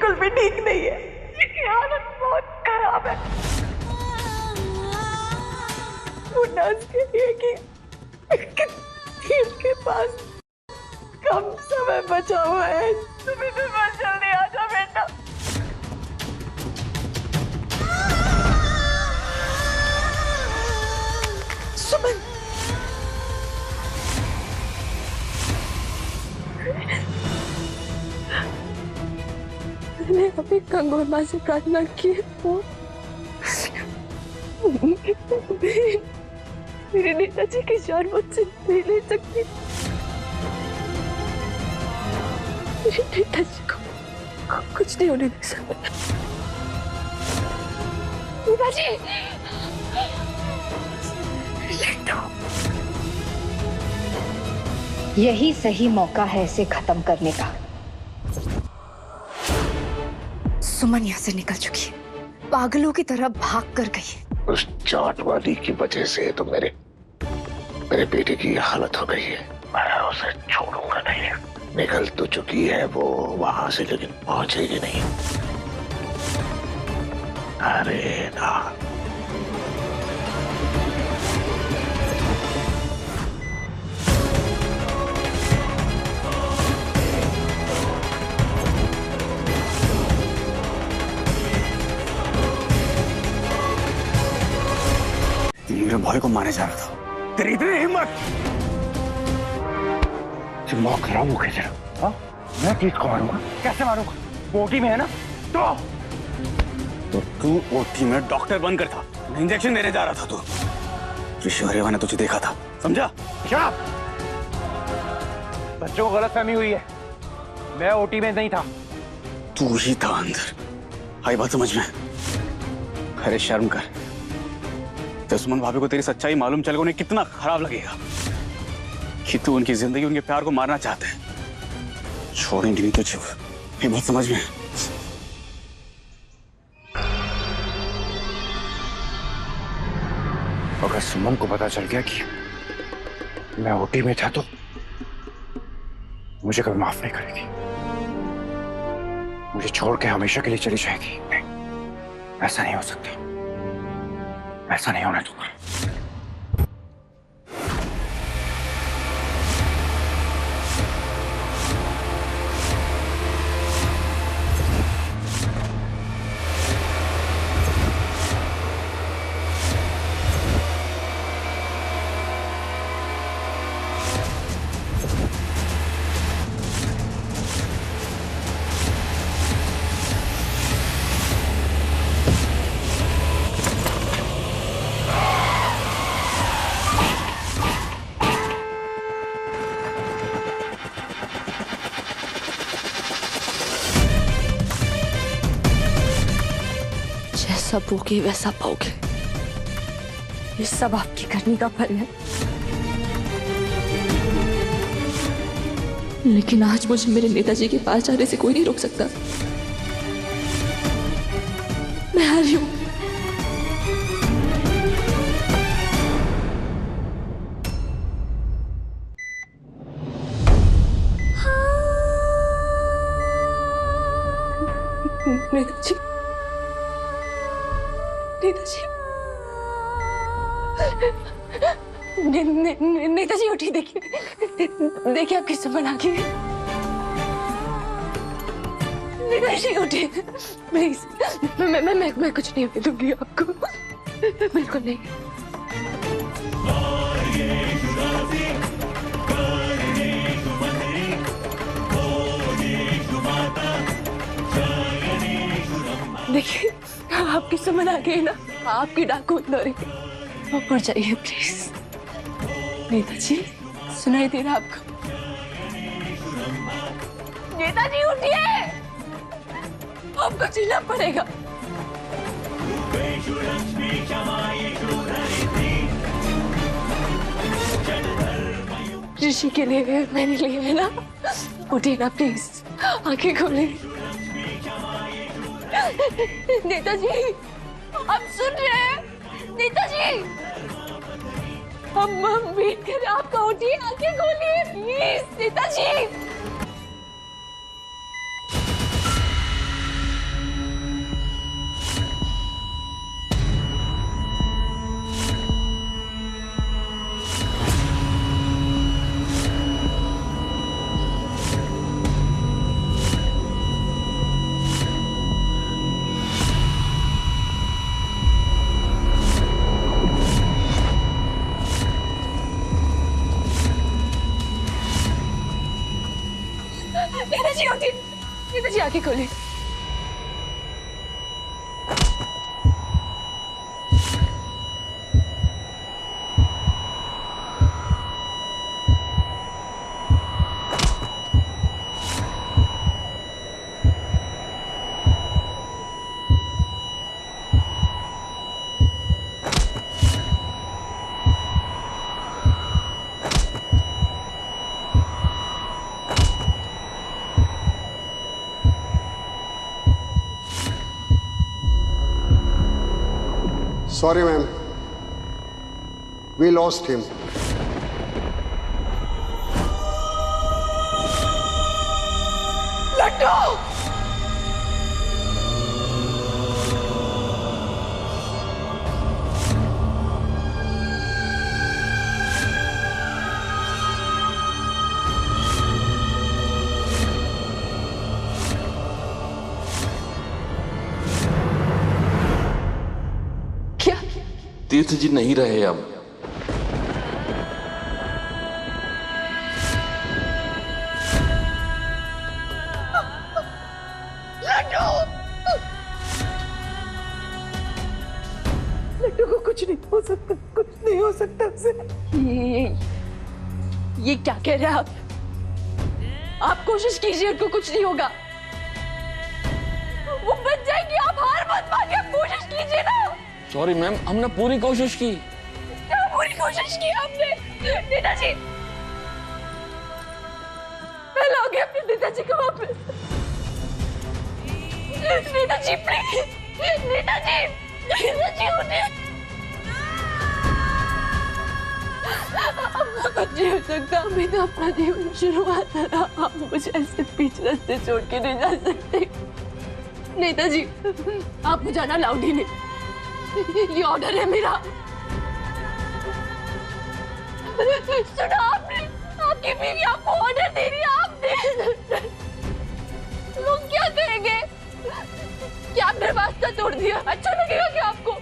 बिल्कुल भी ठीक नहीं है, इसकी हालत बहुत खराब है। वो नर्स कह रही है कि उसके पास कम समय बचा हुआ है। तुम्हें भी बस जल्दी आ जा बेटा। सुमन, मैंने अभी गंगोर माँ से प्रार्थना की वो मेरे नेताजी की जान मुझसे नहीं ले सकती। मेरे नेताजी को कुछ नहीं होने दे सकता। नेताजी, यही सही मौका है इसे खत्म करने का। सुमन यहाँ से निकल चुकी है, पागलों की तरह भाग कर गई है। उस चाट वाली की वजह से तो मेरे बेटे की हालत हो गई है। मैं उसे छोड़ूंगा नहीं। निकल तो चुकी है वो वहां से, लेकिन पहुंचेगी नहीं। अरे ना, मेरे भाई को मारने जा रहा था। तेरी इतनी हिम्मत! दिमाग खराब हो गया तेरा। हाँ, मैं तीस को मारूंगा। कैसे मारूंगा? वो ओटी में है ना? तो तू ओटी में डॉक्टर बनकर था, इंजेक्शन देने जा रहा था तू। ऋषि हरेवा ने तुझे देखा था, समझा? क्या? बच्चों को गलतफहमी हुई है। मैं ओटी में नहीं था। तू ही था अंदर। आई बात समझ में? अरे शर्म कर। तो सुमन भाभी को तेरी सच्चाई मालूम चल गई, उन्हें कितना खराब लगेगा कि तू उनकी जिंदगी, उनके प्यार को मारना चाहते हैं। छोड़ेंगे नहीं तुझे। ये बात समझ में? अगर सुमन को पता चल गया कि मैं ओटी में था तो मुझे कभी माफ नहीं करेगी। मुझे छोड़ के हमेशा के लिए चली जाएगी। नहीं, ऐसा नहीं हो सकता। ऐसा नहीं होने दूंगा। जैसा बोगे वैसा पाओगे। ये सब आपकी करनी का फल है। लेकिन आज मुझे मेरे नेताजी के पास जाने से कोई नहीं रोक सकता। मैं आ रही हूं। नेताजी, नेताजी, नेताजी उठी। देखिए आपकी सुमन आ गई। नेताजी उठी प्लीज। मैं कुछ नहीं होने दूंगी आपको, बिल्कुल नहीं। देखिए आपकी सुमन आ गई ना, आपकी डाकू अंदर है। ऊपर जाइए प्लीज। नेताजी, सुनाई दे रहा आपको? नेताजी उठिए, आपको जीना पड़ेगा। ऋषि के लिए, मेरे लिए है ना? उठिए ना प्लीज, आंखें खोले। नेताजी, आप सुन रहे हैं? नेताजी, हम वेट कर रहे हैं आपका। उठिए, आंखें खोलिए प्लीज। नेताजी, जी होती, नीता जी आंखें खोली। Sorry, ma'am. We lost him. Laddu क्या? तीर्थ जी नहीं रहे अब। लड्डू को कुछ नहीं हो सकता, कुछ नहीं हो सकता उसे। ये क्या कह रहे हैं आप कोशिश कीजिए, उनको कुछ नहीं होगा, वो बच जाएगी। आप हार मत मानिए, आप कोशिश कीजिए ना। सॉरी मैम, हमने पूरी कोशिश की। क्या पूरी कोशिश की आपने? नेताजी, मैं लाऊंगी अपने नेताजी को वापस। नेताजी प्लीज, नेताजी, नेताजी उठिए। अब कुछ नहीं हो सकता, मैंने अपना जीवन शुरुआत करा, आप मुझे ऐसे बीच रास्ते छोड़ के नहीं जा सकते। नेताजी, आप मुझे जाना अलाउड ही नहीं, ये ऑर्डर है मेरा। सुना आपने? आपकी बीवी आपको ऑर्डर दे रही है, आप दे। लोग क्या कहेंगे? क्या आपने रास्ता तोड़ दिया? अच्छा लगेगा क्या आपको?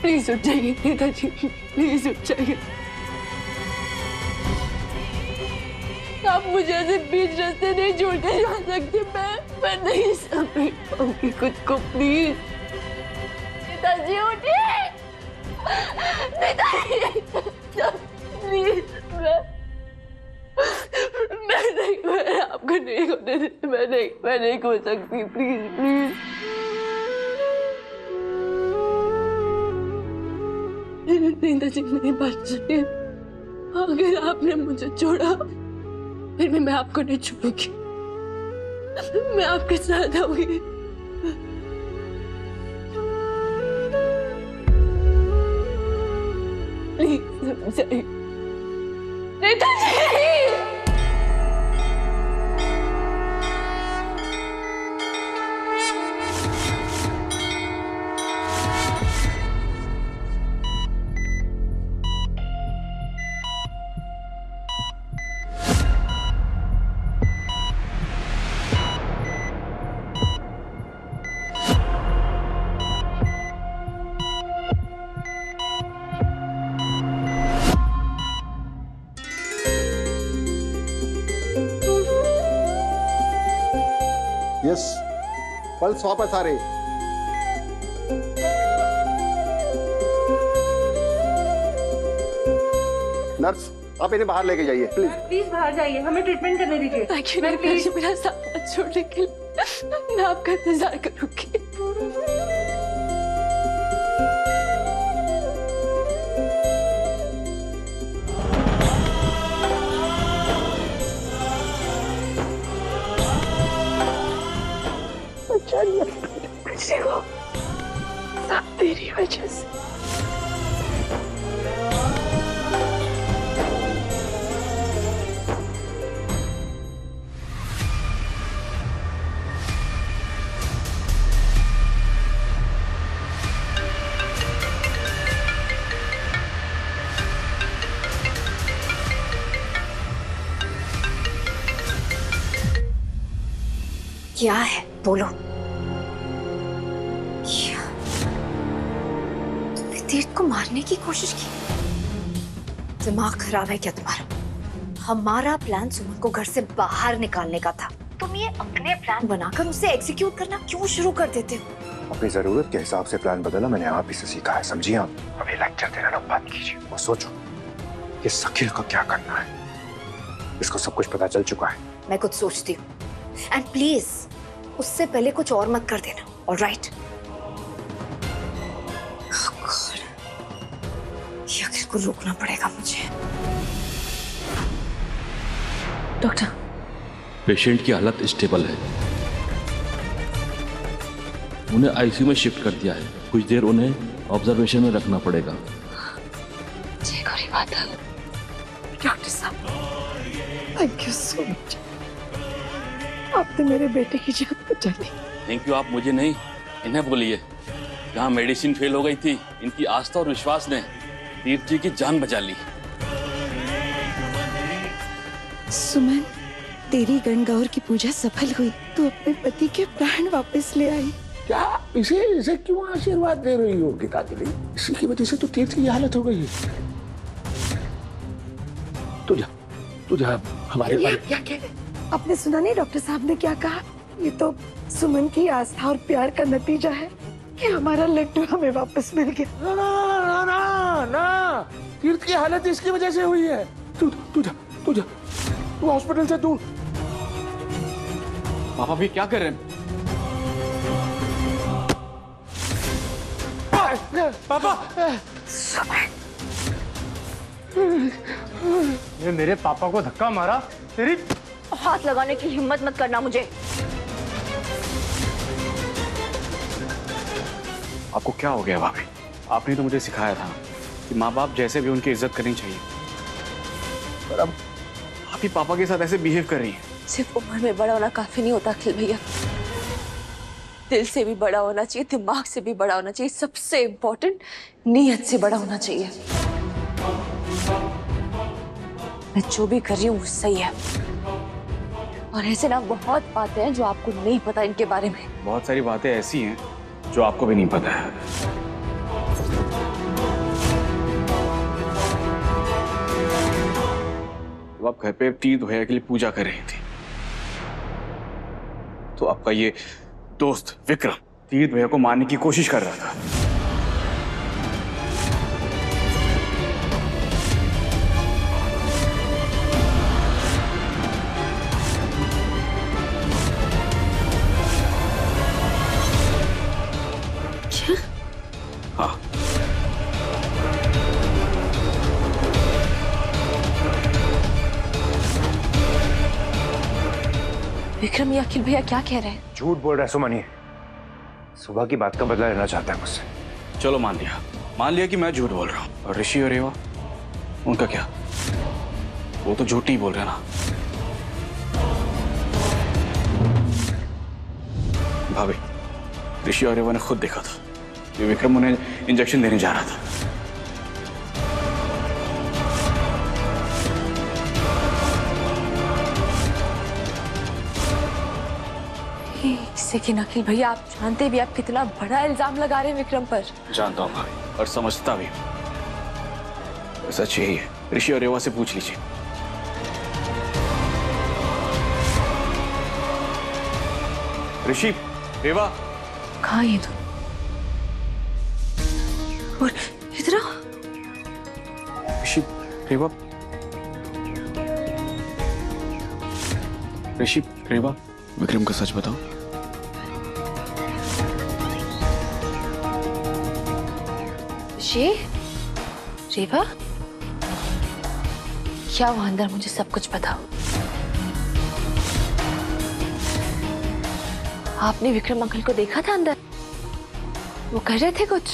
प्लीज उठ जाइए नेताजी, प्लीज उठ जाइए। आप मुझे ऐसे बीच रास्ते नहीं छोड़ते जा सकते। मैं नहीं समझ पाऊंगी खुद को। प्लीज नेताजी उठिए, नेताजी प्लीज। मैं नहीं, मैं आपको नहीं होने देती, मैं नहीं हो सकती। प्लीज प्लीज नेताजी, मेरी बात सुनिए। अगर आपने मुझे छोड़ा, फिर भी मैं आपको नहीं छोड़ूंगी, मैं आपके साथ आऊंगी। प्लीज समझाइए नेताजी। यस, पल्स वापस आ रही। नर्स, आप इन्हें बाहर लेके जाइए प्लीज। प्लीज बाहर जाइए, हमें ट्रीटमेंट करने दीजिए। थैंक यू नेताजी, मेरा साथ छोड़ने के लिए। मैं आपका इंतजार करूंगी। सब तेरी वजह से। क्या है बोलो? तुमने तीर्थ को मारने की कोशिश की? दिमाग खराब है क्या तुम्हारा? हमारा प्लान सुमन को घर से बाहर निकालने का था, तुम ये अपने प्लान बनाकर उसे एग्जीक्यूट करना क्यों शुरू कर देते हो? अपनी जरूरत के हिसाब से प्लान बदला मैंने आप ही से सीखा है, समझिए आप? अभी लेक्चर देना ना बंद कीजिए और सोचो कि शकील को क्या करना है। इसको सब कुछ पता चल चुका है। मैं कुछ सोचती हूँ एंड प्लीज उससे पहले कुछ और मत कर देना, ऑलराइट? ये अखिल को रोकना पड़ेगा मुझे। डॉक्टर, पेशेंट की हालत स्टेबल है, उन्हें आईसीयू में शिफ्ट कर दिया है। कुछ देर उन्हें ऑब्जर्वेशन में रखना पड़ेगा। जय गौरी माता। डॉक्टर साहब, थैंक यू सो मच, आपने मेरे बेटे की जान बचा दी। थैंक यू आप मुझे नहीं, इन्हें बोलिए। जहाँ मेडिसिन फेल हो गई थी, इनकी आस्था और विश्वास ने तीर्थ जी की जान बचा ली। सुमन, तेरी गणगौर की पूजा सफल हुई। तू अपने पति के प्राण वापस ले आई। क्या इसे क्यों आशीर्वाद दे रही हो गीतांजलि? इसी की वजह से तो तीर्थ की हालत हो गई है। तुझा हमारे क्या कह रहे? आपने सुना नहीं डॉक्टर साहब ने क्या कहा? ये तो सुमन की आस्था और प्यार का नतीजा है कि हमारा लड्डू हमें वापस मिल गया। ना, तीर्थ की हालत इसकी वजह से हुई है। तू हॉस्पिटल से दूर। पापा भी क्या कर रहे हैं? पापा, ये मेरे पापा को धक्का मारा। तेरी हाथ लगाने की हिम्मत मत करना मुझे। आपको क्या हो गया भाभी? आपने तो मुझे सिखाया था कि माँ बाप जैसे भी उनकी इज्जत करनी चाहिए, पर अब आप ही पापा के साथ ऐसे बिहेव कर रही हैं। सिर्फ उम्र में बड़ा होना काफी नहीं होता अखिल भैया, दिल से भी बड़ा होना चाहिए, दिमाग से भी बड़ा होना चाहिए, सबसे इम्पोर्टेंट नीयत से बड़ा होना चाहिए। मैं जो भी कर रही हूँ वो सही है, और ऐसे ना बहुत बातें हैं जो आपको नहीं पता इनके बारे में। बहुत सारी बातें ऐसी हैं जो आपको भी नहीं पता है। जब आप घर पे तीर्थ भैया के लिए पूजा कर रही थी तो आपका ये दोस्त विक्रम तीर्थ भैया को मारने की कोशिश कर रहा था। क्या? हाँ, विक्रम, ये अखिल भैया क्या कह रहे हैं? झूठ बोल रहा है सुमन। ये सुबह की बात का बदला लेना चाहता है मुझसे। चलो मान लिया कि मैं झूठ बोल रहा हूँ। और ऋषि और रेवा, उनका क्या? वो तो झूठ ही बोल रहे हैं ना। भाभी, ऋषि और रेवा ने खुद देखा था कि विक्रम उन्हें इंजेक्शन देने जा रहा था। लेकिन अखिल भैया, आप जानते भी आप कितना बड़ा इल्जाम लगा रहे हैं विक्रम पर। जानता हूँ भाभी, और समझता भी हूँ। सच यही है, ऋषि और रेवा से पूछ लीजिए। ऋषि, रेवा, कहाँ ये तो? और इधर आओ। ऋषि, रेवा, ऋषि, रेवा, विक्रम का सच बताओ। ऋषि, रेवा, क्या हुआ अंदर? मुझे सब कुछ बताओ। आपने विक्रम अंकल को देखा था अंदर? वो कर रहे थे कुछ?